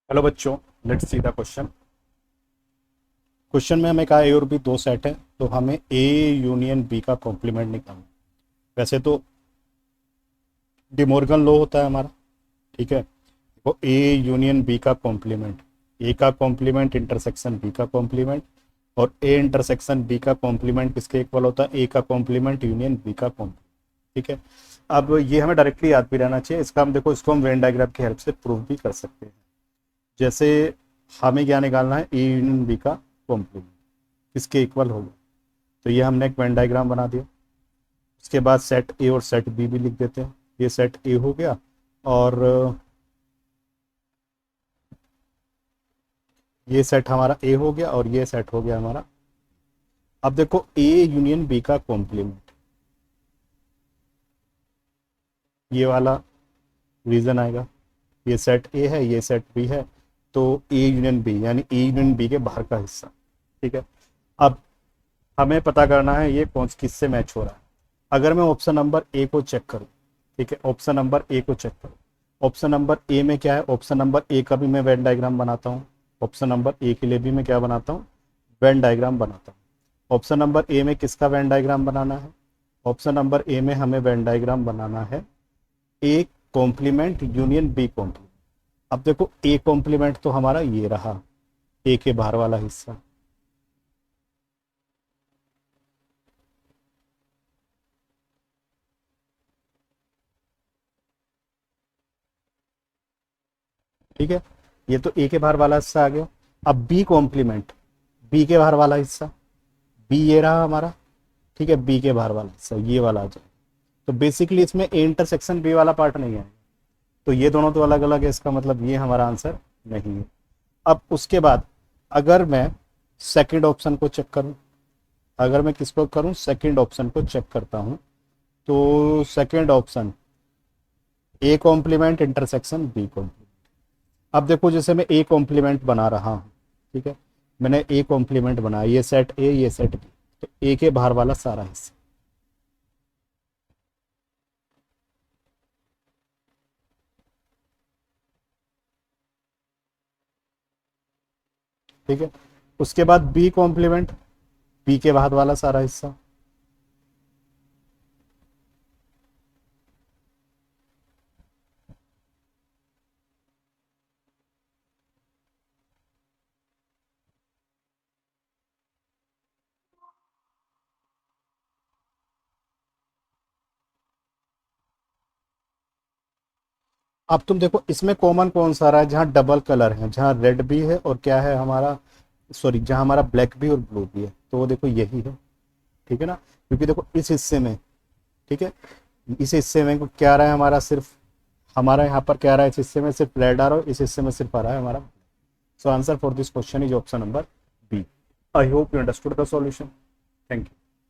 Hello बच्चों, let's see the question. Question में हमें कहा ए और बी दो सेट है, तो हमें ए यूनियन बी का कॉम्प्लीमेंट निकालना। वैसे तो डिमोर्गन लॉ होता है हमारा, ठीक है। वो ए यूनियन बी का कॉम्प्लीमेंट, ए का कॉम्प्लीमेंट इंटरसेक्शन बी का कॉम्प्लीमेंट, और ए इंटरसेक्शन बी का कॉम्प्लीमेंट किसके इक्वल होता है? ए का कॉम्प्लीमेंट यूनियन बी का कॉम्प्लीमेंट, ठीक है। अब ये हमें डायरेक्टली याद भी रहना चाहिए। इसका हम देखो, इसको हम वेन डायग्राम की हेल्प से प्रूव भी कर सकते हैं। जैसे हमें क्या निकालना है? ए यूनियन बी का कॉम्प्लीमेंट किसके इक्वल होगा। तो ये हमने एक वेन डायग्राम बना दिया। उसके बाद सेट ए और सेट बी भी लिख देते हैं। ये सेट ए हो गया, और ये सेट हमारा ए हो गया, और ये सेट हो गया हमारा। अब देखो ए यूनियन बी का कॉम्प्लीमेंट, ये वाला रीजन आएगा। ये सेट ए है, ये सेट बी है, तो ए यूनियन बी यानी ए यूनियन बी के बाहर का हिस्सा, ठीक है। अब हमें पता करना है ये कौन किससे मैच हो रहा है। अगर मैं ऑप्शन नंबर ए को चेक करूं, ठीक है, ऑप्शन नंबर ए को चेक करूं। ऑप्शन नंबर ए में क्या है? ऑप्शन नंबर ए का भी मैं वेन डायग्राम बनाता हूं। ऑप्शन नंबर ए के लिए भी मैं क्या बनाता हूं? वेन डायग्राम बनाता हूं। ऑप्शन नंबर ए में किसका वेन डायग्राम बनाना है? ऑप्शन नंबर ए में हमें वेन डायग्राम बनाना है A complement union B complement. अब देखो ए कॉम्प्लीमेंट तो हमारा ये रहा, ए के बाहर वाला हिस्सा, ठीक है। ये तो ए के बाहर वाला हिस्सा आ गया। अब बी कॉम्प्लीमेंट, बी के बाहर वाला हिस्सा, बी ये रहा हमारा, ठीक है। बी के बाहर वाला हिस्सा ये वाला आ जाए, तो बेसिकली इसमें ए इंटरसेक्शन बी वाला पार्ट नहीं है। तो ये दोनों तो अलग अलग है, इसका मतलब ये हमारा आंसर नहीं है। अब उसके बाद अगर मैं सेकंड ऑप्शन को चेक करूं, अगर मैं किसको करूं? सेकंड ऑप्शन को चेक करता हूं। तो second option A complement intersection B complement. अब देखो जैसे मैं ए कॉम्प्लीमेंट बना रहा हूँ, ठीक है, मैंने ए कॉम्प्लीमेंट बनाया, ये सेट ए ये सेट बी, तो ए के बाहर वाला सारा हिस्सा, ठीक है। उसके बाद बी कॉम्प्लीमेंट, बी के बाहर वाला सारा हिस्सा, अब तुम देखो इसमें कॉमन कौन सा रहा है? जहाँ डबल कलर है, जहाँ रेड भी है और क्या है हमारा, सॉरी, जहाँ हमारा ब्लैक भी और ब्लू भी है, तो वो देखो यही है, ठीक है ना। क्योंकि देखो इस हिस्से में, ठीक है, इस हिस्से में क्या रहा है हमारा? सिर्फ हमारा यहाँ पर क्या आ रहा है? इस हिस्से में सिर्फ रेड आ रहा है, इस हिस्से में सिर्फ आ रहा है हमारा। So answer for this question is option number B. I hope you understood the solution. Thank you.